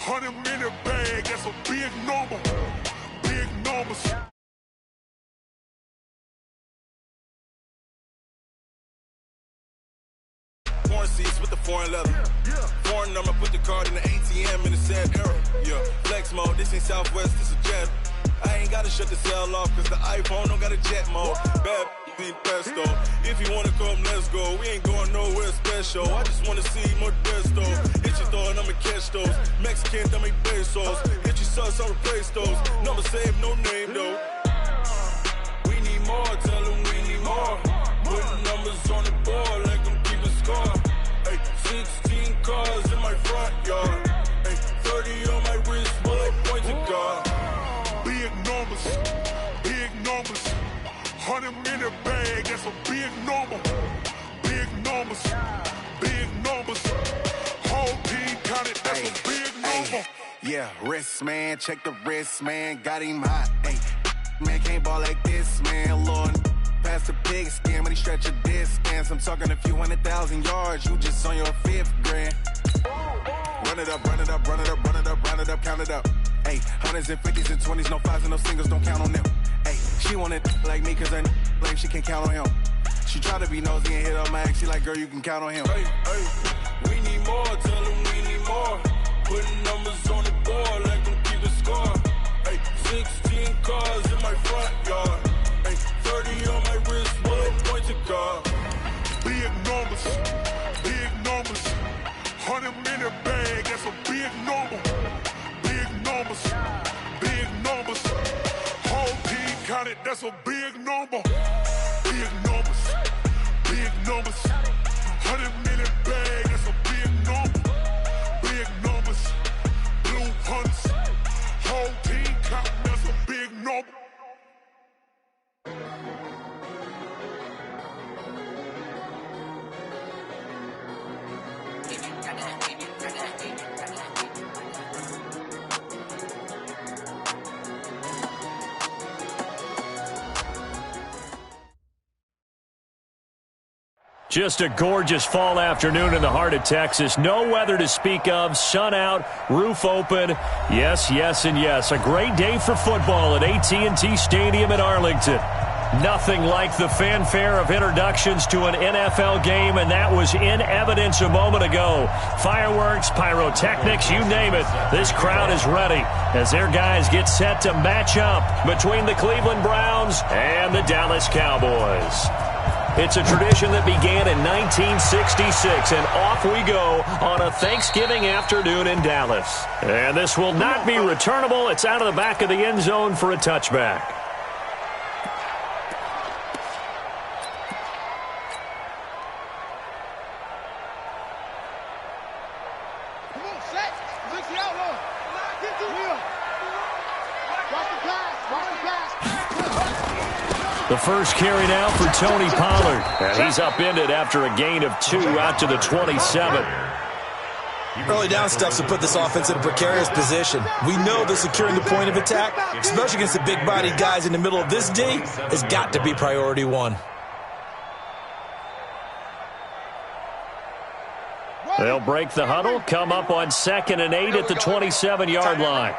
100-minute bag, that's a big number. Big numbers. Foreign seats with the foreign leather. Foreign number, put the card in the ATM in the sad era. Yeah, flex mode, this ain't Southwest, this a jet. I ain't gotta shut the cell off, cause the iPhone don't got a jet mode. Bad being pesto. If you wanna come, let's go. We ain't going nowhere special. I just wanna see more desto. Hit your thought, I'ma catch those. Mexican, that make pesos. Hit your sus, I'll replace those. Number saved, no name though. We need more, tell them we need more. Putting numbers on the board like I'm keeping score. Ay, 16 cars in my front yard. Ay, 30 on my wrist, while I point to God. Big numbers, big numbers. 100-minute bag, that's a big number. Big numbers, big numbers. Whole team counted, that's a big number. Yeah, wrist man, check the wrist man, got him hot. Ay, man can't ball like this, man. Lord, past the pig skin, but he stretch a distance. I'm talking a few 100,000 yards, you just on your 5th grand. Run it up, run it up, run it up, run it up, run it up, count it up. Ay, 100s and 50s and 20s, no 5s and no singles, don't count on them. Ay, she want it like me, cause her like she can't count on him. She try to be nosy and hit up my ex, she like, girl, you can count on him. Hey, hey, we need more, tell them we need more. Putting numbers on the board like I'm keeping score. Ay, 16 cars in my front yard. Ay, 30 on my wrist, while I point to God. Big numbers, big numbers. 100-minute bag, that's a big number. Big numbers, big numbers. Whole team counted, that's a big number. Big numbers, big numbers. 100-minute bag, that's a big number. Big numbers, blue hunts. Whole team counting, that's a big number. Just a gorgeous fall afternoon in the heart of Texas. No weather to speak of. Sun out, roof open. Yes, yes, and yes. A great day for football at AT&T Stadium in Arlington. Nothing like the fanfare of introductions to an NFL game, and that was in evidence a moment ago. Fireworks, pyrotechnics, you name it. This crowd is ready as their guys get set to match up between the Cleveland Browns and the Dallas Cowboys. It's a tradition that began in 1966, and off we go on a Thanksgiving afternoon in Dallas. And this will not be returnable. It's out of the back of the end zone for a touchback. The first carry now for Tony Pollard. And he's upended after a gain of 2 out to the 27. Early down stuff to put this offense in a precarious position. We know that securing the point of attack, especially against the big-bodied guys in the middle of this D, has got to be priority one. They'll break the huddle, come up on 2nd and 8 at the 27-yard line.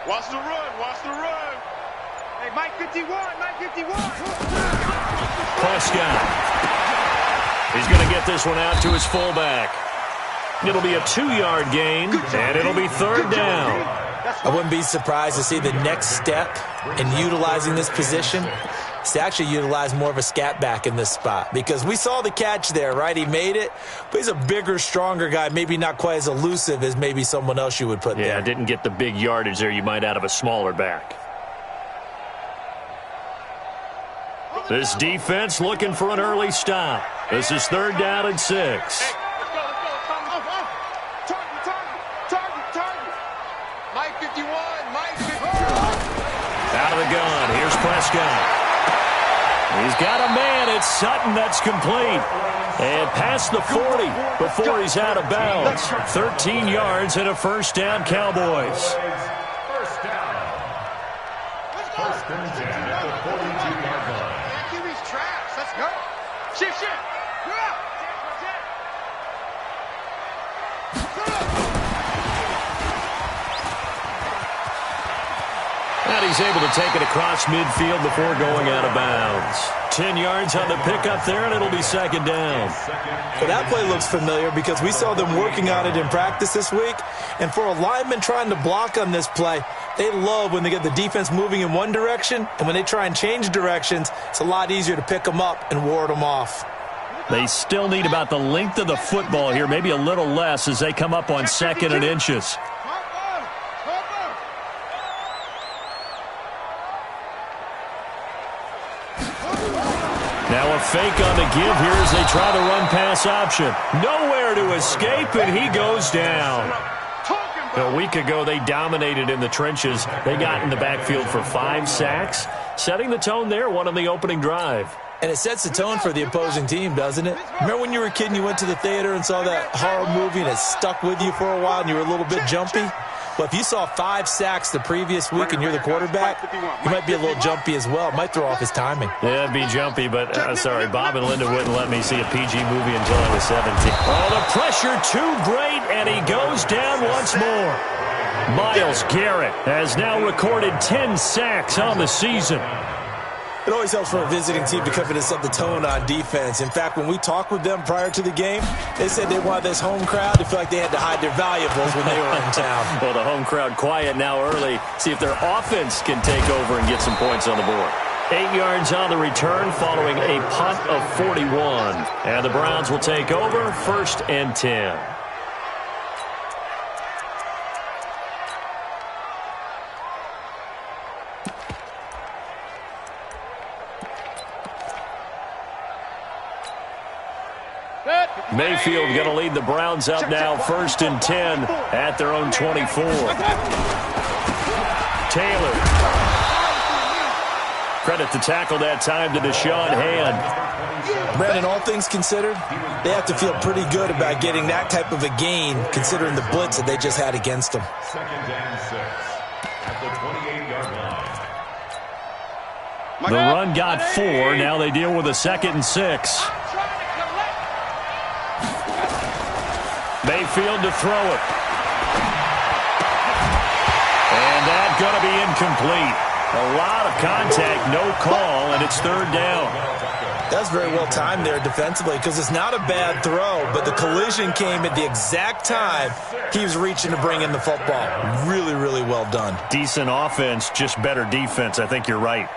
Watch the run, watch the run. Hey, Mike 51, Mike 51. Prescott. He's going to get this one out to his fullback. It'll be a 2-yard gain, and it'll be 3rd down. I wouldn't be surprised to see the next step in utilizing this position is to actually utilize more of a scat back in this spot, because we saw the catch there, right? He made it, but he's a bigger, stronger guy, maybe not quite as elusive as maybe someone else you would put there. Yeah, didn't get the big yardage there you might out of a smaller back. This defense looking for an early stop. This is 3rd down and 6. Mike 51, Mike 51. Out of the gun, here's Prescott. He's got a man. It's Sutton that's complete. And past the 40 before he's out of bounds. 13 yards and a 1st down, Cowboys. First down. First and 10 at the 42-yard line. That QB's trash. Let's go. Shift. And he's able to take it across midfield before going out of bounds. 10 yards on the pickup there, and it'll be second down. So that play looks familiar because we saw them working on it in practice this week. And for a lineman trying to block on this play, they love when they get the defense moving in one direction, and when they try and change directions, it's a lot easier to pick them up and ward them off. They still need about the length of the football here, maybe a little less as they come up on 2nd and inches. Now a fake on the give here as they try the run-pass option. Nowhere to escape, and he goes down. A week ago, they dominated in the trenches. They got in the backfield for 5 sacks, setting the tone there, one on the opening drive. And it sets the tone for the opposing team, doesn't it? Remember when you were a kid and you went to the theater and saw that horror movie and it stuck with you for a while and you were a little bit jumpy? Well, if you saw 5 sacks the previous week and you're the quarterback, you might be a little jumpy as well. It might throw off his timing. Yeah, it'd be jumpy, but sorry, Bob and Linda wouldn't let me see a PG movie until I was 17. Oh, the pressure too great, and he goes down once more. Myles Garrett has now recorded 10 sacks on the season. It always helps for a visiting team to come in and set the tone on defense. In fact, when we talked with them prior to the game, they said they wanted this home crowd to feel like they had to hide their valuables when they were in town. Well, the home crowd quiet now early. See if their offense can take over and get some points on the board. 8 yards on the return following a punt of 41. And the Browns will take over 1st and 10. Mayfield going to lead the Browns up now, 1st and 10 at their own 24. Taylor. Credit the tackle that time to Deshaun Hand. Brandon, all things considered, they have to feel pretty good about getting that type of a gain, considering the blitz that they just had against them. 2nd and 6 at the 28-yard line. The run got 4. Now they deal with a 2nd and 6. Mayfield to throw it. And that's going to be incomplete. A lot of contact, no call, and it's 3rd down. That's very well timed there defensively because it's not a bad throw, but the collision came at the exact time he was reaching to bring in the football. Really, really well done. Decent offense, just better defense. I think you're right.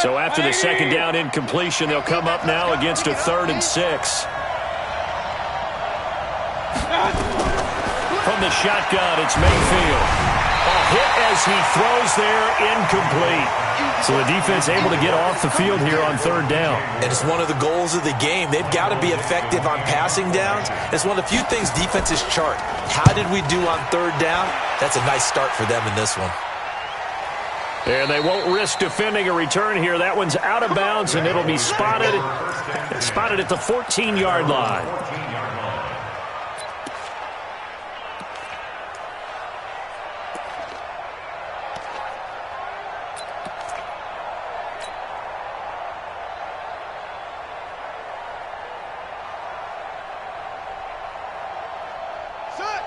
So after the 2nd down incompletion, they'll come up now against a 3rd and 6. From the shotgun, it's Mayfield. A hit as he throws there, incomplete. So the defense able to get off the field here on 3rd down. And it's one of the goals of the game. They've got to be effective on passing downs. It's one of the few things defenses chart. How did we do on 3rd down? That's a nice start for them in this one. And they won't risk defending a return here. That one's out of bounds, and it'll be spotted at the 14-yard line.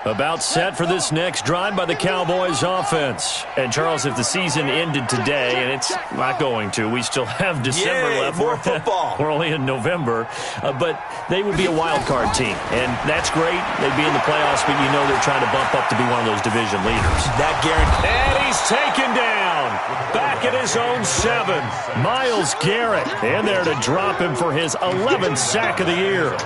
About set for this next drive by the Cowboys offense. And, Charles, if the season ended today, and it's not going to, we still have December left. More football. We're only in November. But they would be a wild card team. And that's great. They'd be in the playoffs, but you know they're trying to bump up to be one of those division leaders. That guarantee. And he's taken down. Back at his own 7. Myles Garrett in there to drop him for his 11th sack of the year.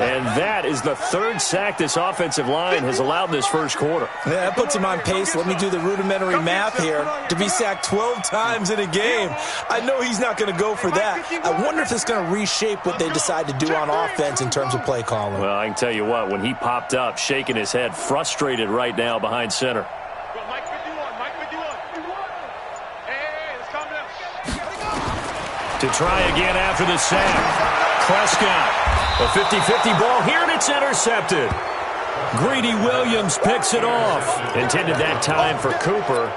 And that is the 3rd sack this offensive line has allowed in this first quarter. Yeah, that puts him on pace. Let me do the rudimentary math here. To be sacked 12 times in a game. I know he's not going to go for that. I wonder if it's going to reshape what they decide to do on offense in terms of play calling. Well, I can tell you what, when he popped up, shaking his head, frustrated right now behind center. Mike 51, Mike 51. Hey, let's calm down. To try again after the sack. Prescott. A 50-50 ball here, and it's intercepted. Greedy Williams picks it off. Intended that time for Cooper.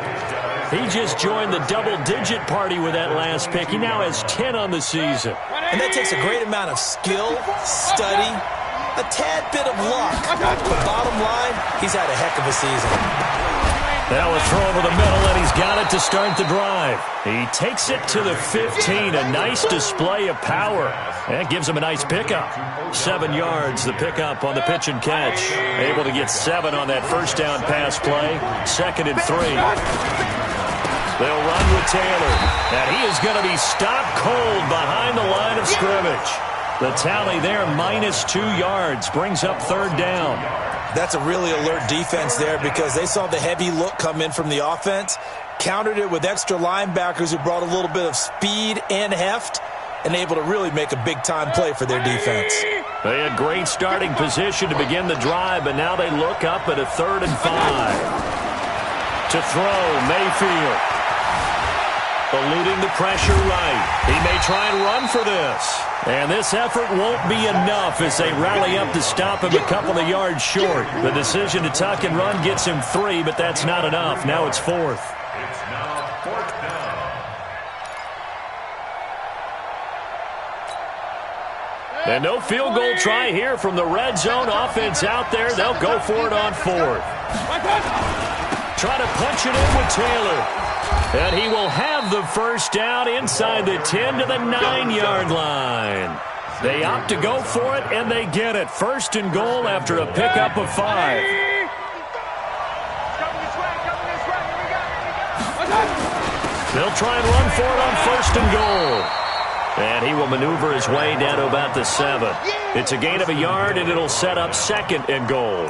He just joined the double-digit party with that last pick. He now has 10 on the season. And that takes a great amount of skill, study, a tad bit of luck. But bottom line, he's had a heck of a season. Now a throw over the middle, and he's got it to start the drive. He takes it to the 15, a nice display of power. And gives him a nice pickup. 7 yards, the pickup on the pitch and catch. Able to get 7 on that first down pass play. 2nd and 3. They'll run with Taylor. And he is going to be stopped cold behind the line of scrimmage. The tally there, -2 yards, brings up 3rd down. That's a really alert defense there because they saw the heavy look come in from the offense, countered it with extra linebackers who brought a little bit of speed and heft, and able to really make a big-time play for their defense. They had great starting position to begin the drive, but now they look up at a 3rd and 5. To throw, Mayfield. Eluding the pressure right. He may try and run for this. And this effort won't be enough as they rally up to stop him a couple of yards short. The decision to tuck and run gets him 3, but that's not enough. Now it's 4th. It's now 4th down. And no field goal try here from the red zone offense out there. They'll go for it on 4th. Try to punch it in with Taylor. And he will have the first down inside the 10 to the 9-yard line. They opt to go for it, and they get it. 1st and goal after a pickup of 5. They'll try and run for it on 1st and goal. And he will maneuver his way down to about the 7. It's a gain of a yard, and it'll set up 2nd and goal.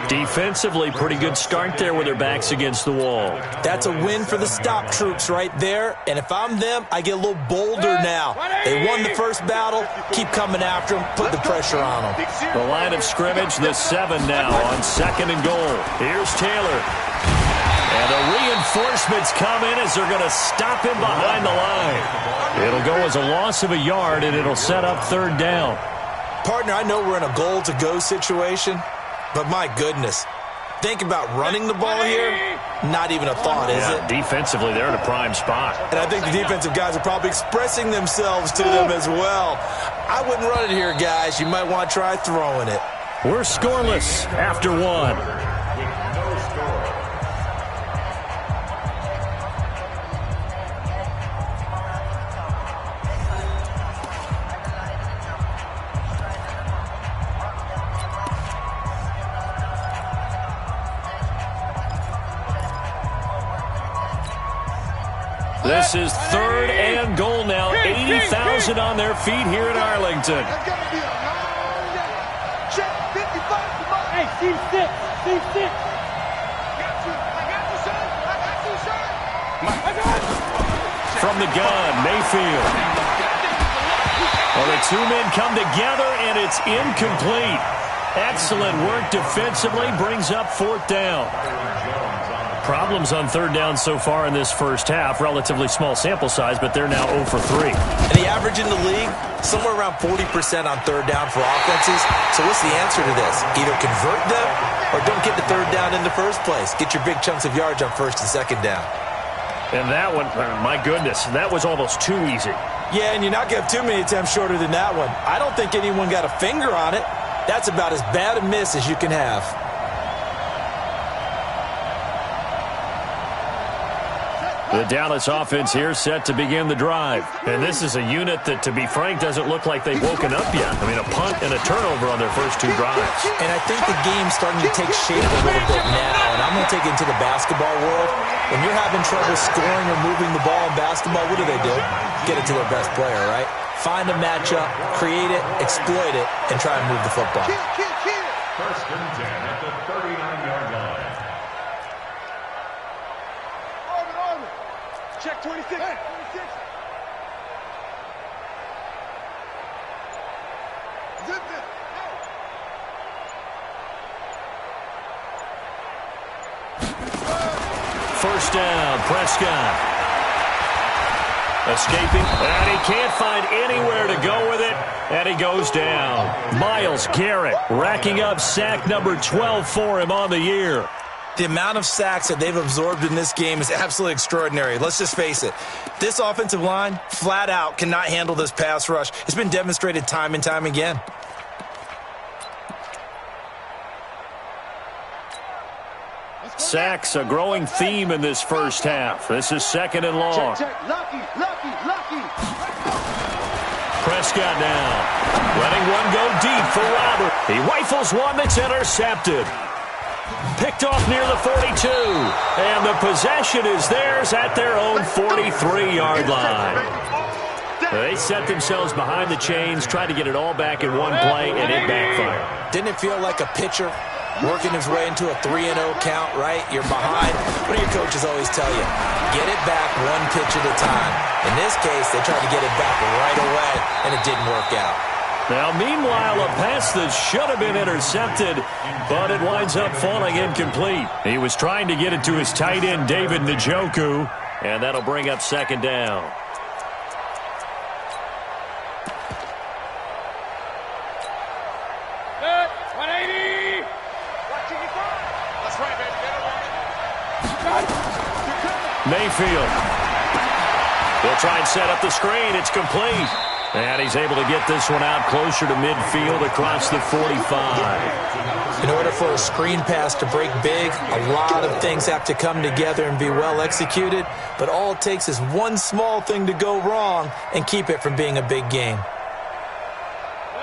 Defensively, pretty good start there with their backs against the wall. That's a win for the stop troops right there. And if I'm them, I get a little bolder now. They won the first battle. Keep coming after them. Put the pressure on them. The line of scrimmage, the 7 now on 2nd and goal. Here's Taylor. And the reinforcements come in as they're going to stop him behind the line. It'll go as a loss of a yard, and it'll set up 3rd down. Partner, I know we're in a goal-to-go situation, but my goodness, think about running the ball here. Not even a thought, is it? Defensively, they're in a prime spot. And I think the defensive guys are probably expressing themselves to them as well. I wouldn't run it here, guys. You might want to try throwing it. We're scoreless after 1. This is 3rd and goal now. 80,000 on their feet here in Arlington. Hey, C6. From the gun, Mayfield. Well, the 2 men come together, and it's incomplete. Excellent work defensively, brings up 4th down. Problems on 3rd down so far in this first half. Relatively small sample size, but they're now 0 for 3. And the average in the league, somewhere around 40% on 3rd down for offenses. So what's the answer to this? Either convert them or don't get the 3rd down in the first place. Get your big chunks of yards on 1st and 2nd down. And that one, my goodness, that was almost too easy. Yeah, and you're not going to have too many attempts shorter than that one. I don't think anyone got a finger on it. That's about as bad a miss as you can have. The Dallas offense here set to begin the drive. And this is a unit that, to be frank, doesn't look like they've woken up yet. I mean, a punt and a turnover on their first 2 drives. And I think the game's starting to take shape a little bit now. And I'm going to take it into the basketball world. When you're having trouble scoring or moving the ball in basketball, what do? Get it to their best player, right? Find a matchup, create it, exploit it, and try and move the football. 1st and 10 at the 39-yard line. Check 26. Hey. 26. Zip it. First down, Prescott. Escaping, and he can't find anywhere to go with it, and he goes down. Myles Garrett racking up sack number 12 for him on the year. The amount of sacks that they've absorbed in this game is absolutely extraordinary. Let's just face it. This offensive line, flat out, cannot handle this pass rush. It's been demonstrated time and time again. Sacks, a growing theme in this first half. This is second and long. Lucky. Prescott now. Letting one go deep for Robert. He rifles one that's intercepted. Picked off near the 42. And the possession is theirs at their own 43-yard line. They set themselves behind the chains, tried to get it all back in one play, and it backfired. Didn't it feel like a pitcher working his way into a 3-0 count, right? You're behind. What do your coaches always tell you? Get it back one pitch at a time. In this case, they tried to get it back right away, and it didn't work out. Now, meanwhile, a pass that should have been intercepted, but it winds up falling incomplete. He was trying to get it to his tight end, David Njoku, and that'll bring up second down. Good. 180. That's right, baby. Mayfield. They'll try and set up the screen. It's complete. And he's able to get this one out closer to midfield across the 45. In order for a screen pass to break big, a lot of things have to come together and be well executed, but all it takes is one small thing to go wrong and keep it from being a big game.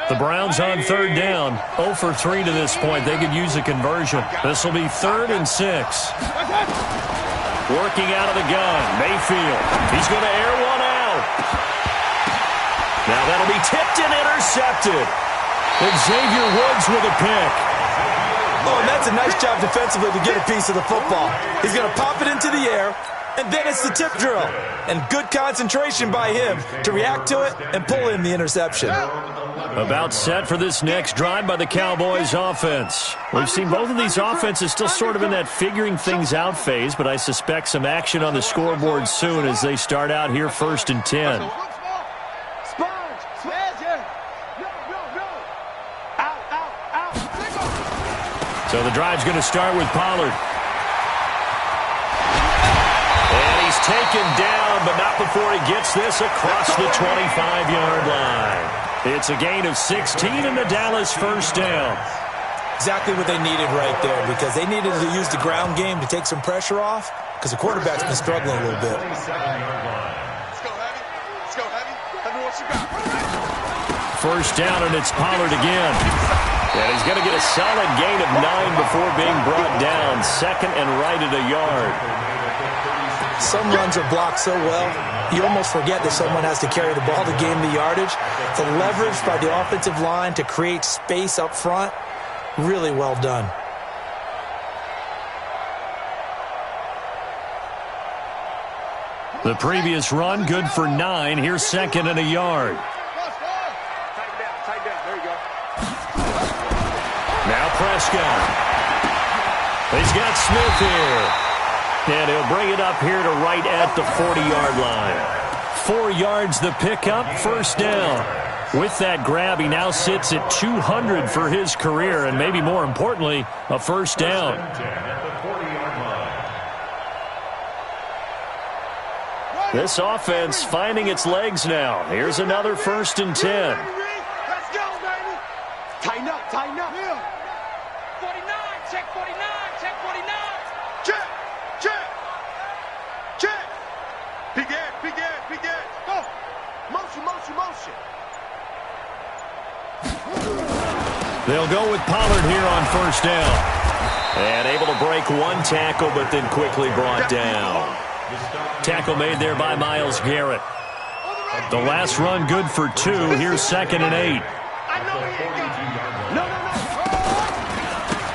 The Browns on third down, 0 for 3 to this point. They could use a conversion. This will be 3rd and 6. Working out of the gun, Mayfield. He's going to air one out. Now that'll be tipped and intercepted. Xavier Woods with a pick. Oh, and that's a nice job defensively to get a piece of the football. He's going to pop it into the air, and then it's the tip drill. And good concentration by him to react to it and pull in the interception. About set for this next drive by the Cowboys offense. We've seen both of these offenses still sort of in that figuring things out phase, but I suspect some action on the scoreboard soon as they start out here 1st and 10. So the drive's going to start with Pollard. And he's taken down, but not before he gets this across the 25-yard line. It's a gain of 16 and the Dallas first down. Exactly what they needed right there, because they needed to use the ground game to take some pressure off, because the quarterback's been struggling a little bit. Let's go, heavy. Let's go, heavy. Heavy, what you got? First down, and it's Pollard again. And he's going to get a solid gain of 9 before being brought down. 2nd and right at a yard. Some runs are blocked so well, you almost forget that someone has to carry the ball to gain the yardage. The leverage by the offensive line to create space up front, really well done. The previous run, good for 9. Here's 2nd and a yard. Tight down. There you go. Now Prescott. He's got Smith here. And he'll bring it up here to right at the 40-yard line. 4 yards the pickup, first down. With that grab, he now sits at 200 for his career, and maybe more importantly, a first down. This offense finding its legs now. Here's another 1st and 10. Let's go, baby. Tighten up. 49, check 49, check 49. Check. Begin. Go. Motion. They'll go with Pollard here on first down. And able to break one tackle, but then quickly brought down. Tackle made there by Myles Garrett. The last run good for 2. Here's 2nd and 8.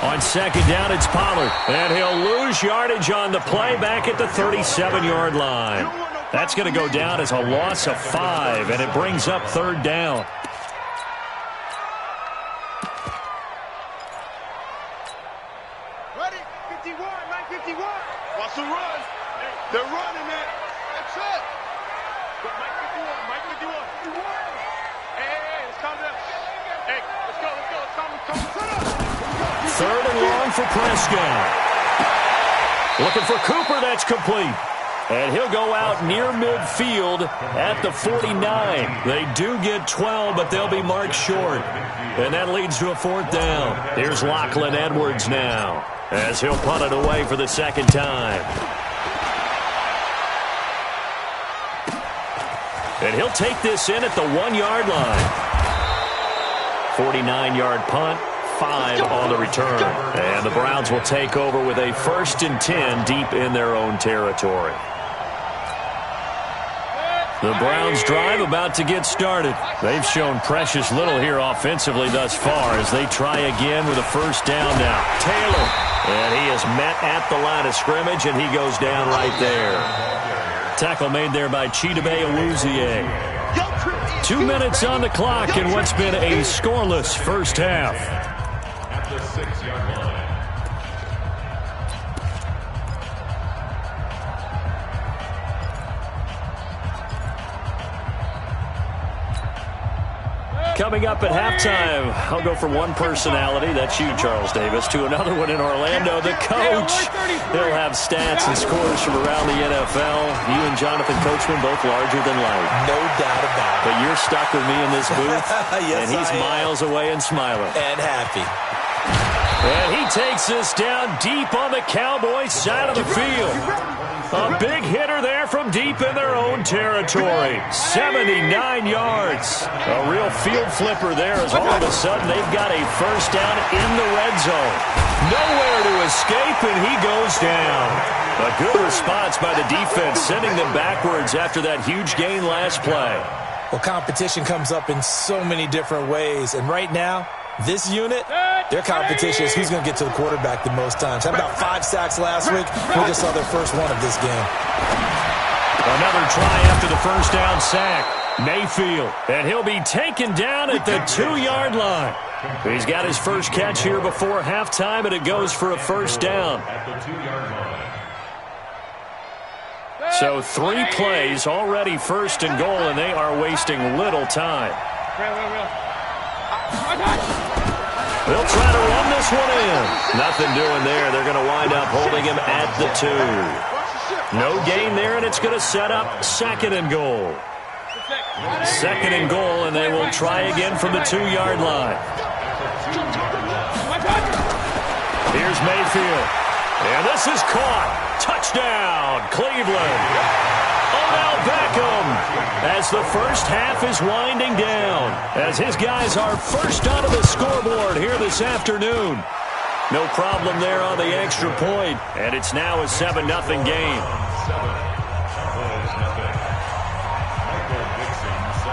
On 2nd down, it's Pollard. And he'll lose yardage on the play back at the 37-yard line. That's going to go down as a loss of 5, and it brings up 3rd down. Ready? 51, 951. Watch the run. They're running it. That's it. for Prescott. Looking for Cooper, that's complete. And he'll go out near midfield at the 49. They do get 12, but they'll be marked short. And that leads to a 4th down. Here's Lachlan Edwards now, as he'll punt it away for the second time. And he'll take this in at the 1-yard line. 49-yard punt, 5 on the return. And the Browns will take over with a 1st and 10 deep in their own territory. The Browns drive about to get started. They've shown precious little here offensively thus far as they try again with a 1st down now. Taylor, and he is met at the line of scrimmage, and he goes down right there. Tackle made there by Chidobe Awuzie. 2 minutes on the clock in what's been a scoreless first half. At the 6-yard line. Coming up at halftime, I'll go from one personality, that's you, Charles Davis, to another one in Orlando, the coach. He'll have stats and scores from around the NFL. You and Jonathan Coachman both larger than life. No doubt about it. But you're stuck with me in this booth, yes, and he's miles away and smiling. And happy. And he takes this down deep on the Cowboys side of the field. A big hitter there from deep in their own territory. 79 yards. A real field flipper there as all of a sudden they've got a 1st down in the red zone. Nowhere to escape, and he goes down. A good response by the defense, sending them backwards after that huge gain last play. Well, competition comes up in so many different ways, and right now, this unit, their competition is who's going to get to the quarterback the most times. Had about 5 sacks last week. We just saw their first one of this game. Another try after the 1st down sack. Mayfield, and he'll be taken down at the 2-yard line. He's got his first catch here before halftime, and it goes for a 1st down. At the 2-yard line. So 3 plays, already 1st and goal, and they are wasting little time. They'll try to run this one in. Nothing doing there. They're going to wind up holding him at the 2. No gain there, and it's going to set up 2nd and goal. 2nd and goal, and they will try again from the 2-yard line. Here's Mayfield. And this is caught. Touchdown, Cleveland. Odell Beckham, as the first half is winding down, as his guys are first onto the scoreboard here this afternoon. No problem there on the extra point, and it's now a 7-0 game.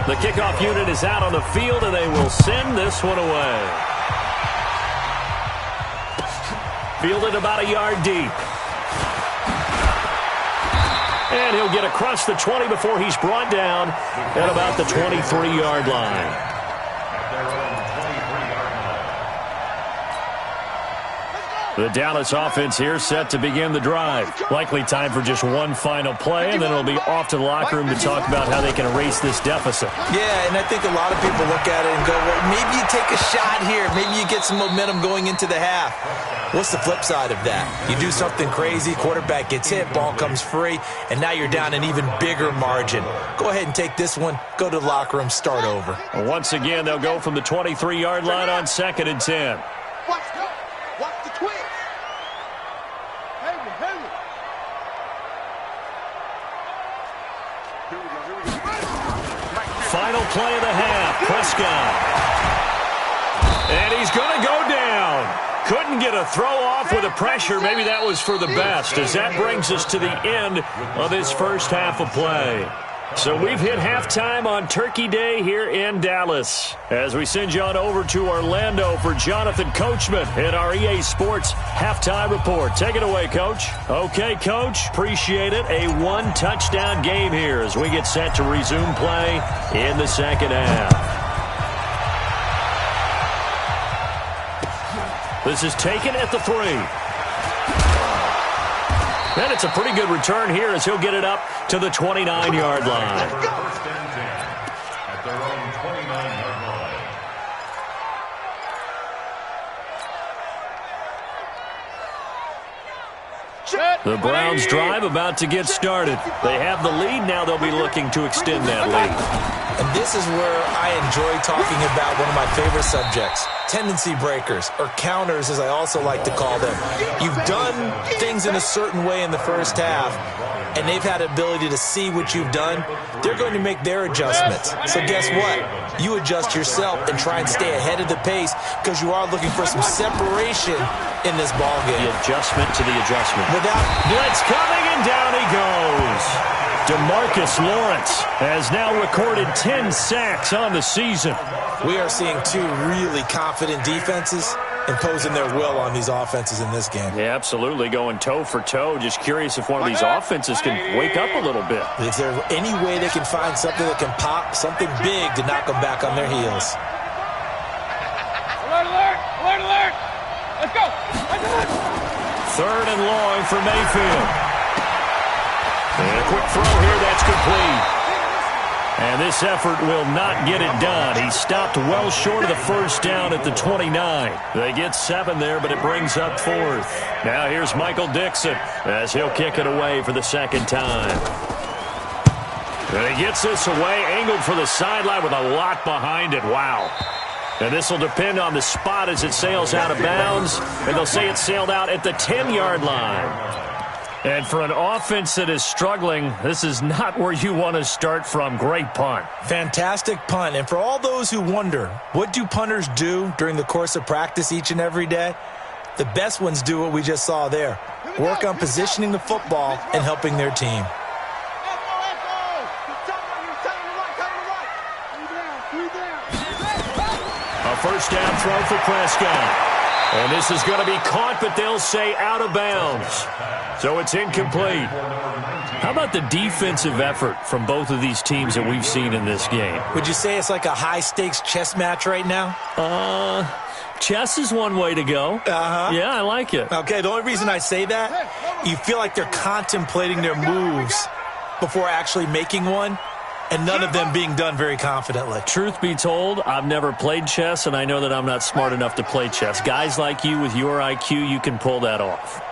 The kickoff unit is out on the field, and they will send this one away. Fielded about a yard deep. And he'll get across the 20 before he's brought down at about the 23-yard line. The Dallas offense here set to begin the drive. Likely time for just one final play, and then it'll be off to the locker room to talk about how they can erase this deficit. Yeah, and I think a lot of people look at it and go, well, maybe you take a shot here. Maybe you get some momentum going into the half. What's the flip side of that? You do something crazy, quarterback gets hit, ball comes free, and now you're down an even bigger margin. Go ahead and take this one, go to the locker room, start over. Once again, they'll go from the 23-yard line on 2nd and 10. Watch the twist. Final play of the half, Prescott. And he's going to go down. Couldn't get a throw off with the pressure. Maybe that was for the best, as that brings us to the end of this first half of play. So we've hit halftime on Turkey Day here in Dallas, as we send you on over to Orlando for Jonathan Coachman in our EA Sports Halftime Report. Take it away, Coach. Okay, Coach, appreciate it. A one-touchdown game here as we get set to resume play in the second half. This is taken at the 3. And it's a pretty good return here as he'll get it up to the 29-yard line. First and 10 at their own 29-yard line. The Browns' drive about to get started. They have the lead. Now they'll be looking to extend that lead. And this is where I enjoy talking about one of my favorite subjects, tendency breakers, or counters as I also like to call them. You've done things in a certain way in the first half, and they've had the ability to see what you've done. They're going to make their adjustments. So guess what? You adjust yourself and try and stay ahead of the pace because you are looking for some separation in this ball game. The adjustment to the adjustment. Without blitz coming, and down he goes. DeMarcus Lawrence has now recorded 10 sacks on the season. We are seeing two really confident defenses imposing their will on these offenses in this game. Yeah, absolutely, going toe for toe. Just curious if one of these offenses can wake up a little bit. Is there any way they can find something that can pop, something big to knock them back on their heels? Alert, alert! Alert, alert! Let's go! Third and long for Mayfield. And a quick throw here, that's complete. And this effort will not get it done. He stopped well short of the first down at the 29. They get 7 there, but it brings up 4th. Now here's Michael Dixon as he'll kick it away for the second time. And he gets this away, angled for the sideline with a lot behind it. Wow. And this will depend on the spot as it sails out of bounds. And they'll say it sailed out at the 10-yard line. And for an offense that is struggling, this is not where you want to start from. Great punt. Fantastic punt. And for all those who wonder, what do punters do during the course of practice each and every day? The best ones do what we just saw there. Work on positioning the football and helping their team. A first down throw for Prescott. And this is going to be caught, but they'll say out of bounds. So it's incomplete. How about the defensive effort from both of these teams that we've seen in this game? Would you say it's like a high-stakes chess match right now? Chess is one way to go. Yeah, I like it. Okay, the only reason I say that, you feel like they're contemplating their moves before actually making one, and none of them being done very confidently. Truth be told, I've never played chess, and I know that I'm not smart enough to play chess. Guys like you with your IQ, you can pull that off.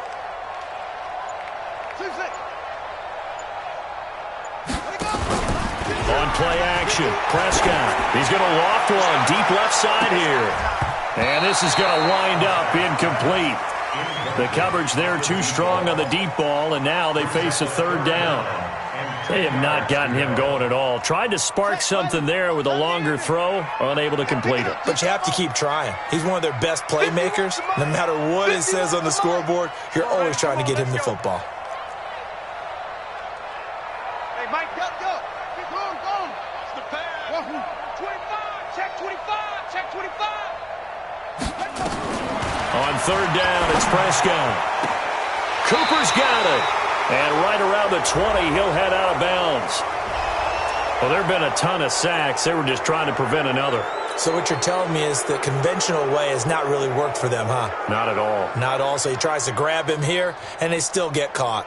On play action, Prescott. He's going to loft one deep left side here. And this is going to wind up incomplete. The coverage there too strong on the deep ball, and now they face a third down. They have not gotten him going at all. Tried to spark something there with a longer throw, unable to complete it. But you have to keep trying. He's one of their best playmakers. No matter what it says on the scoreboard, you're always trying to get him the football. Hey, Mike, go. Keep going, go. It's the pass. 25, check 25, check 25. On third down, it's Prescott. Cooper's got it. And right around the 20, he'll head out of bounds. Well, there have been a ton of sacks. They were just trying to prevent another. So what you're telling me is the conventional way has not really worked for them, huh? Not at all. Not at all. So he tries to grab him here, and they still get caught.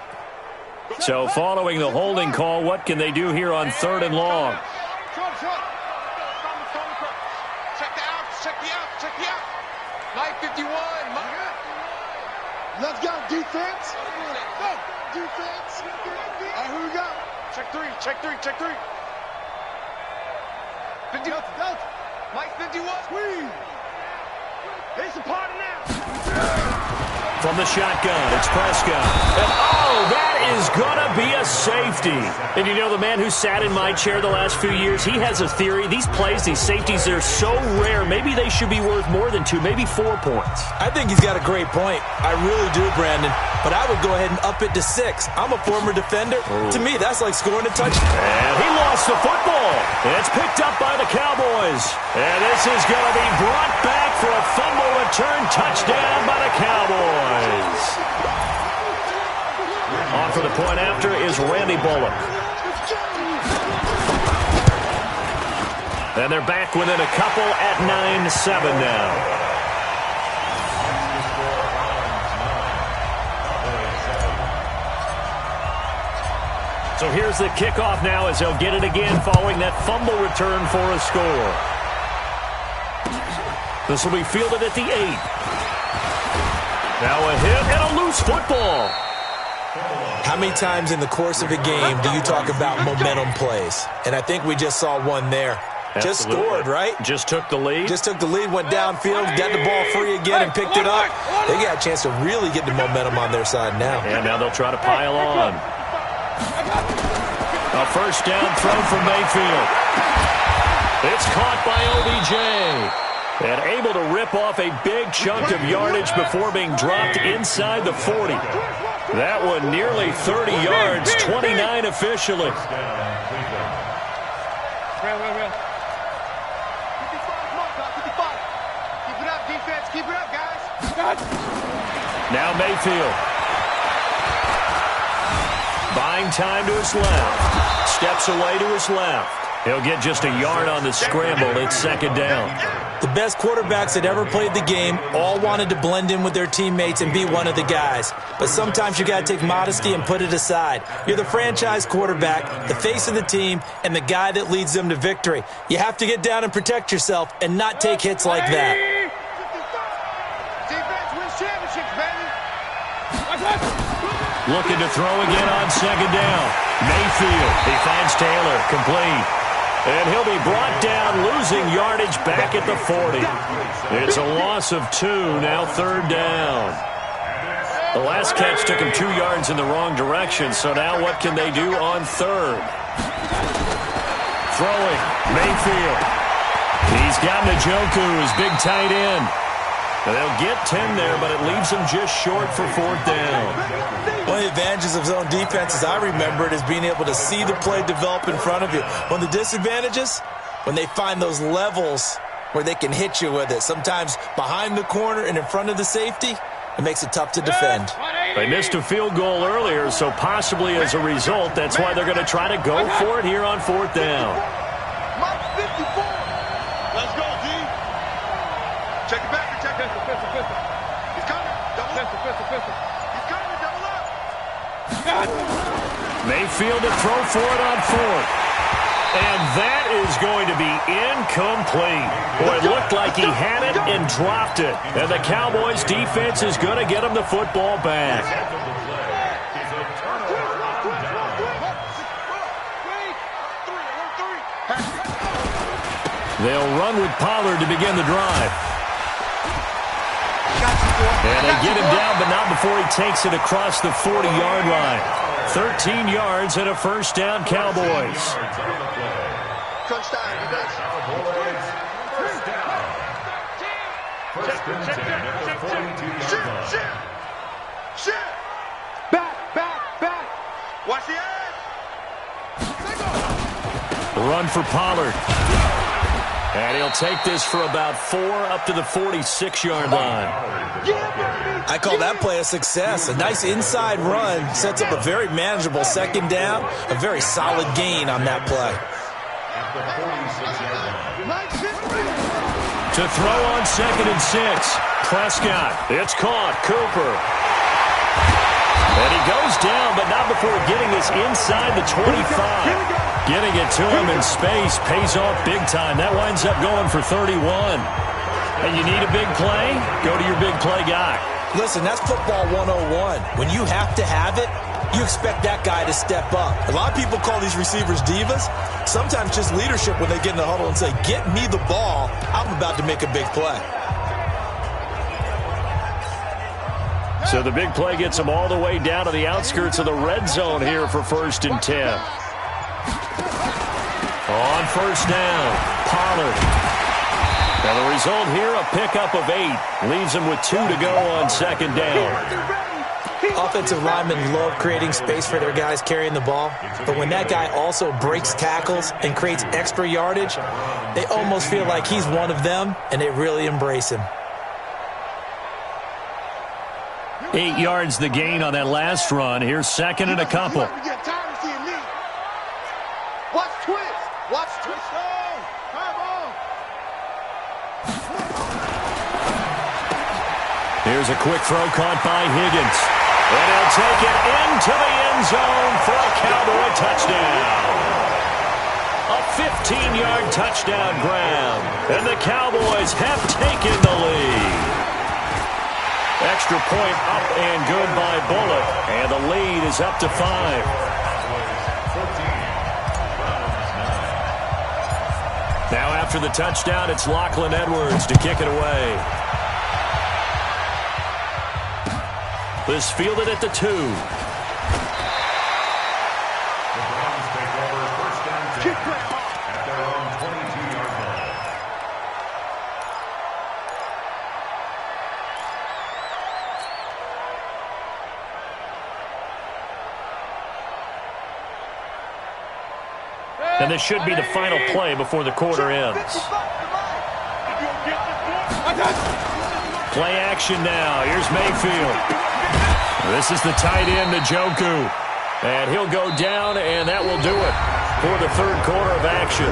So following the holding call, what can they do here on third and long? Check the out. Line 51. Let's go, defense. Go, defense. All right, who we got? Check three. 50. Delta. Mike 51. Squeeze. It's a party now. From the shotgun, it's Prescott. And that is going to be a safety. And you know, the man who sat in my chair the last few years, he has a theory. These plays, these safeties, they're so rare. Maybe they should be worth more than 2, maybe 4 points. I think he's got a great point. I really do, Brandon. But I would go ahead and up it to 6. I'm a former defender. To me, that's like scoring a touchdown. And he lost the football. And it's picked up by the Cowboys. And this is going to be brought back for a fumble return touchdown by the Cowboys. On for the point after is Randy Bullock. And they're back within a couple at 9-7 now. So here's the kickoff now as they'll get it again following that fumble return for a score. This will be fielded at the 8. Now a hit and a loose football. How many times in the course of a game do you talk about momentum plays? And I think we just saw one there. Absolutely. Just scored, right? Just took the lead. Just took the lead, went downfield, got the ball free again, and picked it up. They got a chance to really get the momentum on their side now. And now they'll try to pile on. A first down throw from Mayfield. It's caught by OBJ. And able to rip off a big chunk of yardage before being dropped inside the 40. That one nearly 30 yards, 29 officially. Keep it up, guys. Now Mayfield. Buying time to his left. Steps away to his left. He'll get just a yard on the scramble. It's second down. The best quarterbacks that ever played the game all wanted to blend in with their teammates and be one of the guys. But sometimes you got to take modesty and put it aside. You're the franchise quarterback, the face of the team, and the guy that leads them to victory. You have to get down and protect yourself and not take hits like that. Looking to throw again on second down. Mayfield. He finds Taylor. Complete. And he'll be brought down, losing yardage back at the 40. It's a loss of 2, now third down. The last catch took him 2 yards in the wrong direction, so now what can they do on third? Throwing. Mayfield. He's got Njoku, his big tight end. They'll get 10 there, but it leaves them just short for fourth down. One of the advantages of zone defense, as I remember it, is being able to see the play develop in front of you. One of the disadvantages, when they find those levels where they can hit you with it, sometimes behind the corner and in front of the safety, it makes it tough to defend. They missed a field goal earlier, so possibly as a result, that's why they're going to try to go for it here on fourth down. Let's go, D. Check it back. He's coming. Double up. He's coming. Double up. Mayfield to throw for it on fourth. And that is going to be incomplete. Boy, it looked like he had it and dropped it. And the Cowboys' defense is going to get him the football back. They'll run with Pollard to begin the drive. And they get him down, but not before he takes it across the 40-yard line. 13 yards and a first down, Cowboys. Crunch time, you guys. First down. First and 10 at the 42-yard line. Shit. Back. Watch the edge. Run for Pollard. And he'll take this for about 4 up to the 46-yard line. I call that play a success. A nice inside run sets up a very manageable second down, a very solid gain on that play. At the 46-yard line. To throw on second and 6. Prescott. It's caught. Cooper. And he goes down, but not before getting this inside the 25. Getting it to him in space pays off big time. That winds up going for 31. And you need a big play? Go to your big play guy. Listen, that's football 101. When you have to have it, you expect that guy to step up. A lot of people call these receivers divas. Sometimes just leadership when they get in the huddle and say, get me the ball. I'm about to make a big play. So the big play gets them all the way down to the outskirts of the red zone here for first and 10. On first down, Pollard. Now the result here, a pickup of 8. Leaves them with 2 to go on second down. Offensive linemen love creating space for their guys carrying the ball, but when that guy also breaks tackles and creates extra yardage, they almost feel like he's one of them, and they really embrace him. 8 yards the gain on that last run. Here's second and a couple. Watch twist. Here's a quick throw caught by Higgins. And he'll take it into the end zone for a Cowboy touchdown. A 15-yard touchdown grab. And the Cowboys have taken the lead. Extra point up and good by Bullock. And the lead is up to 5. Now after the touchdown, it's Lachlan Edwards to kick it away. This fielded at the 2. The Browns take over first down at their own 22-yard line. And this should be the final play before the quarter ends. Play action now. Here's Mayfield. This is the tight end, Njoku. And he'll go down, and that will do it for the third quarter of action.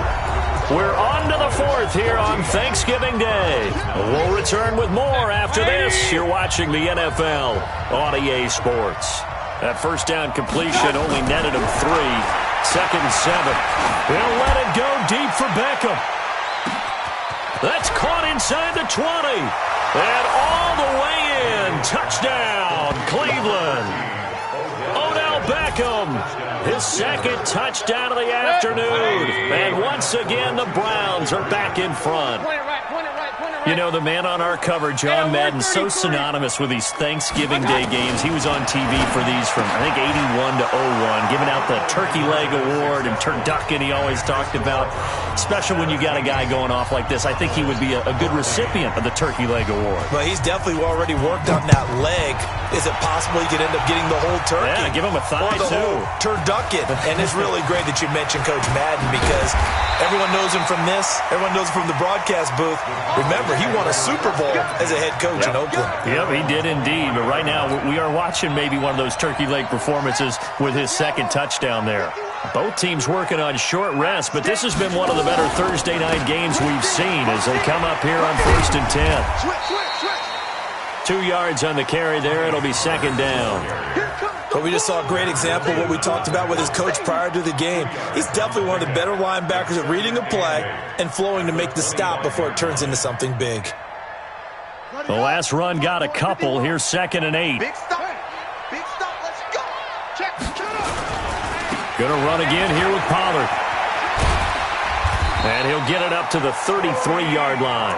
We're on to the fourth here on Thanksgiving Day. We'll return with more after this. You're watching the NFL on EA Sports. That first down completion only netted him 3. 2nd and 7. He'll let it go deep for Beckham. That's caught inside the 20. And all the way in. Touchdown, Cleveland. Odell Beckham, his 2nd touchdown of the afternoon. And once again, the Browns are back in front. You know, the man on our cover, John Madden, so synonymous with these Thanksgiving Day games. He was on TV for these from, I think, 81 to 01, giving out the Turkey Leg Award and turducken he always talked about. Especially when you got a guy going off like this. I think he would be a good recipient of the Turkey Leg Award. Well, he's definitely already worked on that leg. Is it possible he could end up getting the whole turkey? Yeah, give him a thigh, or the too. whole turducken. And it's really great that you mentioned Coach Madden because everyone knows him from this. Everyone knows him from the broadcast booth. Remember, he won a Super Bowl as a head coach in Oakland. Yep, he did indeed. But right now, we are watching maybe one of those turkey leg performances with his 2nd touchdown there. Both teams working on short rest, but this has been one of the better Thursday night games we've seen as they come up here on 1st and 10. 2 yards on the carry there. It'll be 2nd down. But we just saw a great example of what we talked about with his coach prior to the game. He's definitely one of the better linebackers at reading a play and flowing to make the stop before it turns into something big. The last run got a couple. Here's 2nd and 8. Big stop. Big stop. Let's go. Check. Going to run again here with Pollard. And he'll get it up to the 33-yard line.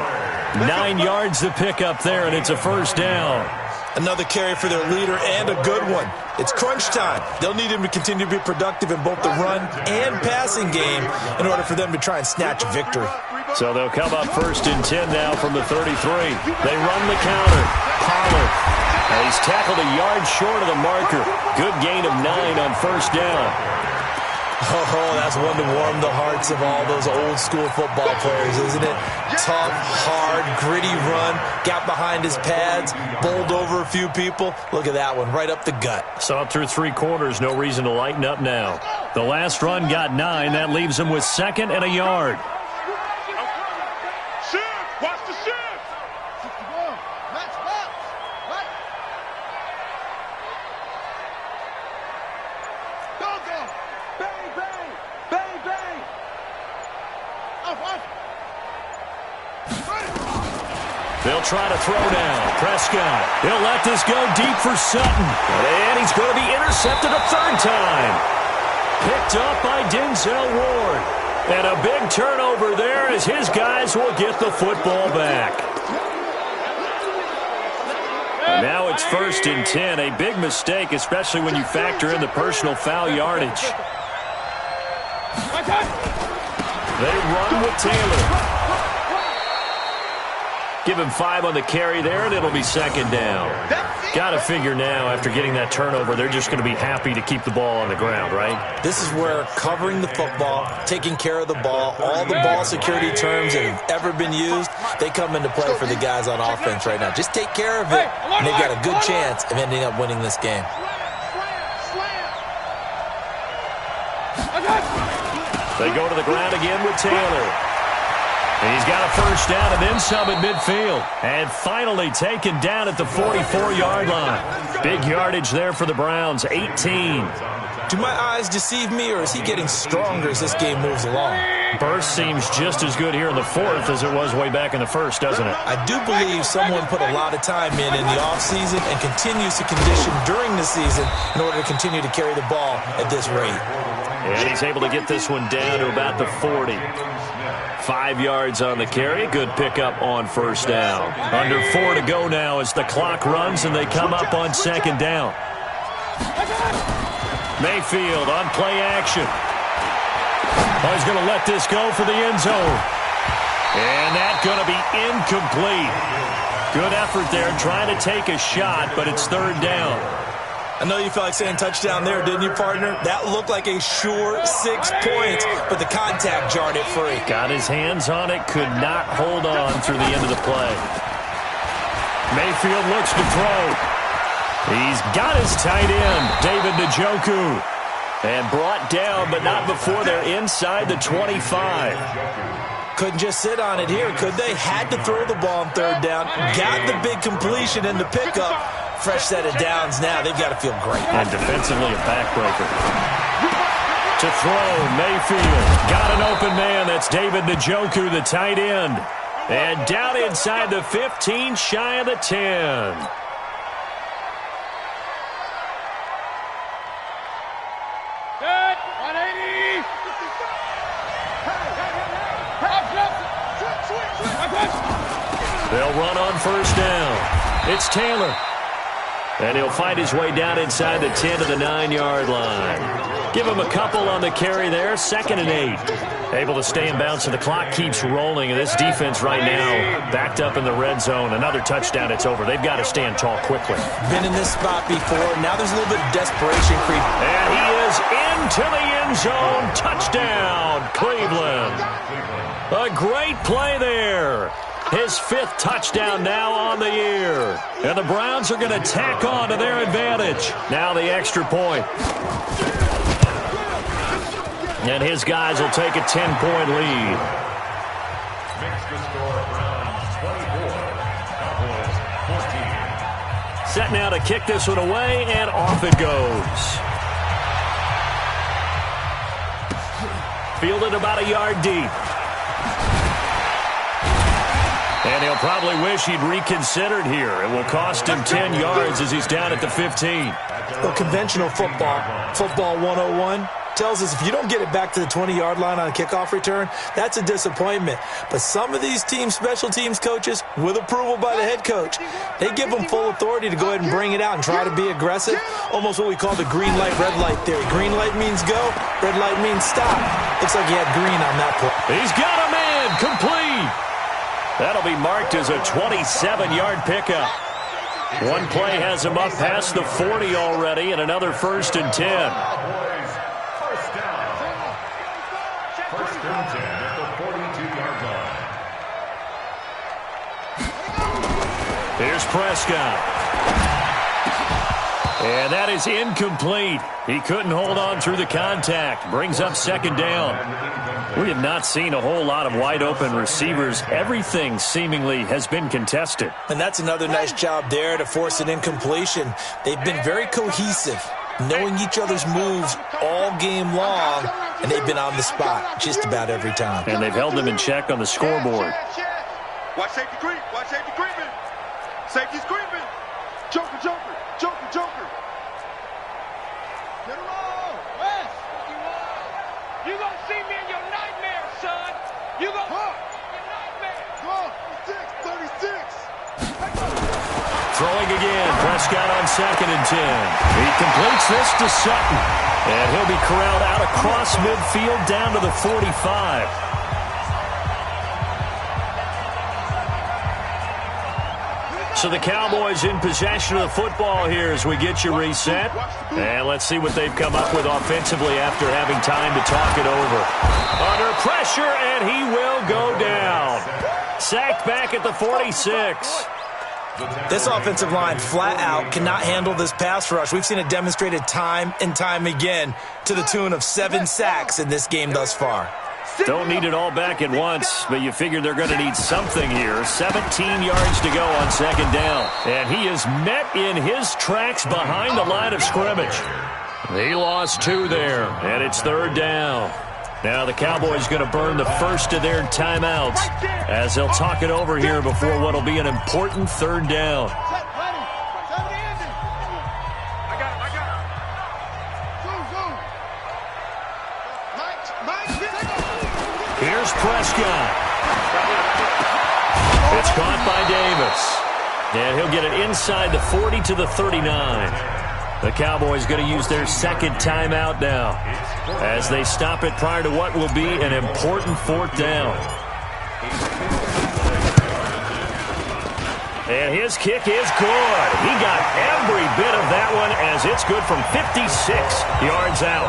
9 yards to pick up there, and it's a first down. Another carry for their leader and a good one. It's crunch time. They'll need him to continue to be productive in both the run and passing game in order for them to try and snatch victory. So they'll come up 1st and 10 now from the 33. They run the counter. Pollard. And he's tackled a yard short of the marker. Good gain of 9 on first down. Oh, that's one to warm the hearts of all those old-school football players, isn't it? Tough, hard, gritty run, got behind his pads, bowled over a few people. Look at that one, right up the gut. Saw it through 3 quarters, no reason to lighten up now. The last run got 9. That leaves him with 2nd and a yard. Shift. Watch the shift. They'll try to throw now. Prescott. He'll let this go deep for Sutton. And he's going to be intercepted a 3rd time. Picked up by Denzel Ward. And a big turnover there as his guys will get the football back. And now it's 1st and 10. A big mistake, especially when you factor in the personal foul yardage. They run with Taylor. Give him 5 on the carry there, and it'll be 2nd down. Got to figure now, after getting that turnover, they're just going to be happy to keep the ball on the ground, right? This is where covering the football, taking care of the ball, all the ball security terms that have ever been used, they come into play for the guys on offense right now. Just take care of it, and they've got a good chance of ending up winning this game. They go to the ground again with Taylor. And he's got a first down and then some at midfield. And finally taken down at the 44-yard line. Big yardage there for the Browns, 18. Do my eyes deceive me, or is he getting stronger as this game moves along? Burst seems just as good here in the fourth as it was way back in the first, doesn't it? I do believe someone put a lot of time in the offseason and continues to condition during the season in order to continue to carry the ball at this rate. And he's able to get this one down to about the 40. 5 yards on the carry. Good pickup on first down. Under 4 to go now as the clock runs and they come up on second down. Mayfield on play action. Oh, he's going to let this go for the end zone. And that's going to be incomplete. Good effort there trying to take a shot, but it's third down. I know you felt like saying touchdown there, didn't you, partner? That looked like a sure 6 points, but the contact jarred it free. Got his hands on it, could not hold on through the end of the play. Mayfield looks to throw. He's got his tight end, David Njoku. And brought down, but not before they're inside the 25. Couldn't just sit on it here, could they? Had to throw the ball on third down. Got the big completion in the pickup. Fresh set of downs now. They've got to feel great. And defensively a backbreaker. To throw, Mayfield. Got an open man. That's David Njoku, the tight end. And down inside the 15, shy of the 10. Good. 180. They'll run on first down. It's Taylor. And he'll find his way down inside the 10 to the 9-yard line. Give him a couple on the carry there. 2nd and 8. Able to stay in bounds, so the clock keeps rolling. And this defense right now backed up in the red zone. Another touchdown, it's over. They've got to stand tall quickly. Been in this spot before. Now there's a little bit of desperation creep. And he is into the end zone. Touchdown, Cleveland. A great play there. His 5th touchdown now on the year. And the Browns are going to tack on to their advantage. Now the extra point. And his guys will take a 10-point lead. Makes the score Browns 24, Cowboys 14. Set now to kick this one away, and off it goes. Fielded about a yard deep. And he'll probably wish he'd reconsidered here. It will cost him 10 yards as he's down at the 15. Well, conventional football 101, tells us if you don't get it back to the 20-yard line on a kickoff return, that's a disappointment. But some of these special teams coaches, with approval by the head coach, they give them full authority to go ahead and bring it out and try to be aggressive. Almost what we call the green light, red light theory. Green light means go, red light means stop. Looks like he had green on that play. He's got a man, complete. That'll be marked as a 27-yard pickup. One play has him up past the 40 already, and another 1st and 10. First down. 1st and 10 at the 42-yard line. Here's Prescott. And that is incomplete. He couldn't hold on through the contact. Brings up 2nd down. We have not seen a whole lot of wide-open receivers. Everything seemingly has been contested. And that's another nice job there to force an incompletion. They've been very cohesive, knowing each other's moves all game long, and they've been on the spot just about every time. And they've held them in check on the scoreboard. Watch safety creep. Watch safety creeping. Safety's creeping. Joker, Joker, Joker, Joker. Get him on. West. You gonna see me in your nightmare, son. You gonna see me in your nightmare. 36. Throwing again. Prescott on 2nd and 10. He completes this to Sutton. And he'll be corralled out across midfield down to the 45. So the Cowboys in possession of the football here as we get you reset. And let's see what they've come up with offensively after having time to talk it over. Under pressure, and he will go down. Sacked back at the 46. This offensive line flat out cannot handle this pass rush. We've seen it demonstrated time and time again to the tune of 7 sacks in this game thus far. Don't need it all back at once, but you figure they're going to need something here. 17 yards to go on 2nd down. And he is met in his tracks behind the line of scrimmage. He lost 2 there, and it's 3rd down. Now the Cowboys going to burn the first of their timeouts as they'll talk it over here before what will be an important third down. Here's Prescott. It's caught by Davis. And he'll get it inside the 40 to the 39. The Cowboys going to use their second timeout now as they stop it prior to what will be an important fourth down. And his kick is good. He got every bit of that one as it's good from 56 yards out.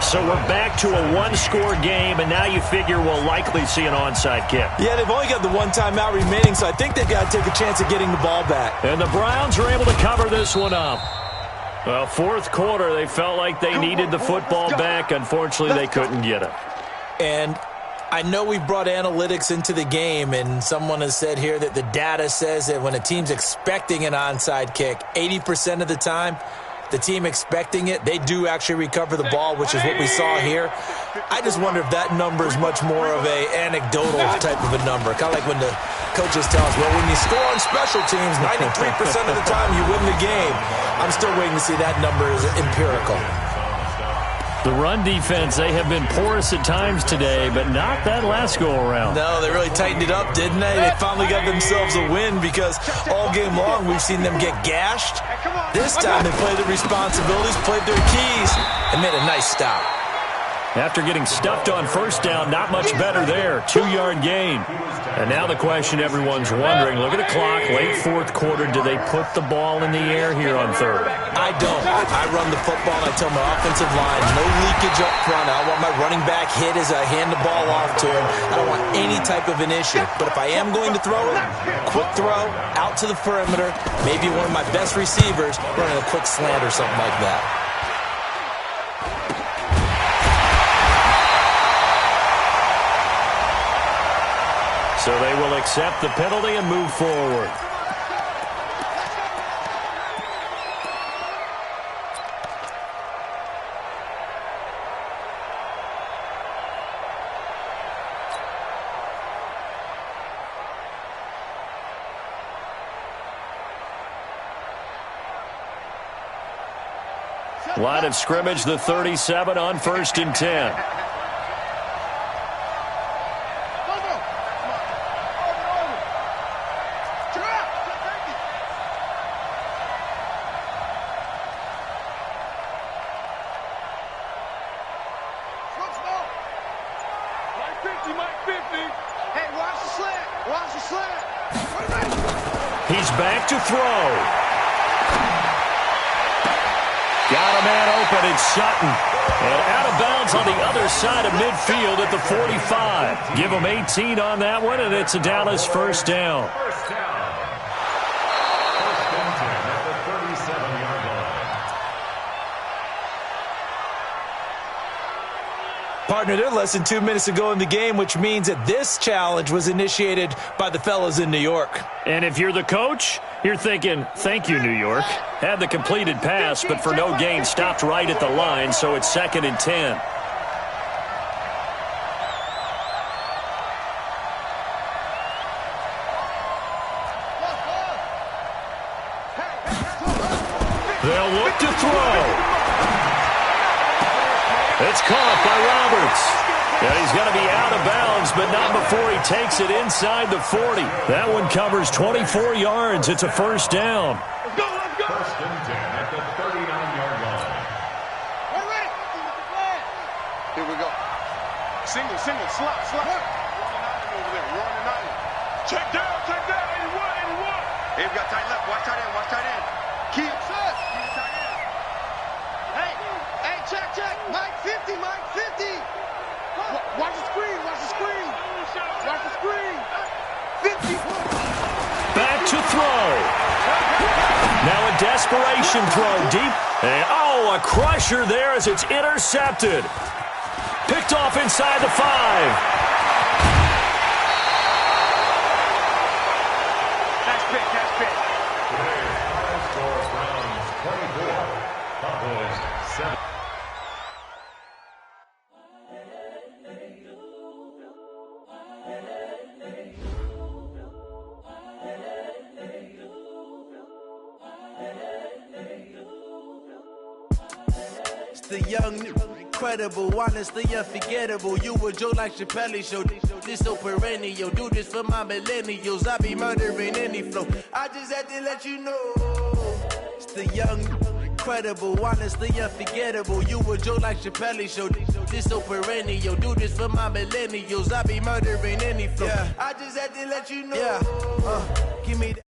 So we're back to a one-score game, and now you figure we'll likely see an onside kick. Yeah, they've only got the one timeout remaining, so I think they've got to take a chance at getting the ball back. And the Browns are able to cover this one up. Well, fourth quarter, they felt like they needed the football back. Unfortunately, they couldn't get it. And I know we brought analytics into the game, and someone has said here that the data says that when a team's expecting an onside kick, 80% of the time, the team expecting it, they do actually recover the ball, which is what we saw here. I just wonder if that number is much more of an anecdotal type of a number. Kind of like when the coaches tell us, well, when you score on special teams, 93% of the time you win the game. I'm still waiting to see that number is empirical. The run defense, they have been porous at times today, but not that last go-around. No, they really tightened it up, didn't they? They finally got themselves a win because all game long we've seen them get gashed. This time they played their responsibilities, played their keys, and made a nice stop. After getting stuffed on first down, not much better there. 2-yard gain. And now the question everyone's wondering, look at the clock, late fourth quarter, do they put the ball in the air here on third? I don't. I run the football and I tell my offensive line, no leakage up front. I don't want my running back hit as I hand the ball off to him. I don't want any type of an issue. But if I am going to throw it, quick throw, out to the perimeter, maybe one of my best receivers running a quick slant or something like that. So they will accept the penalty and move forward. Line of scrimmage, the 37 on 1st and 10. He's back to throw. Got a man open, it's Sutton. And out of bounds on the other side of midfield at the 45. Give him 18 on that one, and it's a Dallas first down. First down. First and 10 at the 37-yard line. Partner, they're less than 2 minutes to go in the game, which means that this challenge was initiated by the fellas in New York. And if you're the coach, you're thinking, thank you, New York. Had the completed pass, but for no gain, stopped right at the line, so it's 2nd and 10. They'll look to throw. It's caught by Roberts. And he's going to be out of bounds, but not before he takes it inside the 40. That one covers 24 yards. It's a first down. Let's go. First and 10 at the 39-yard line. Here we go. Single, slot. Over there, running island. Check down, 81. Hey, we got tight left. Watch tight end. Keep set. Tight end. Hey, check. Mike 50. Watch the screen. 50. Back to throw. Now a desperation throw deep. And, a crusher there as it's intercepted. Picked off inside the 5. Nice pick. Today's final score, Browns 24, Cowboys 7. It's the young, incredible, honestly unforgettable. You a joke like Chappelle Show. This so perennial. Do this for my millennials. I be murdering any flow. I just had to let you know. It's the young, incredible, honestly unforgettable. You a joke like Chappelle Show. This so perennial. Do this for my millennials. I be murdering any flow. I just had to let you know. Give me that.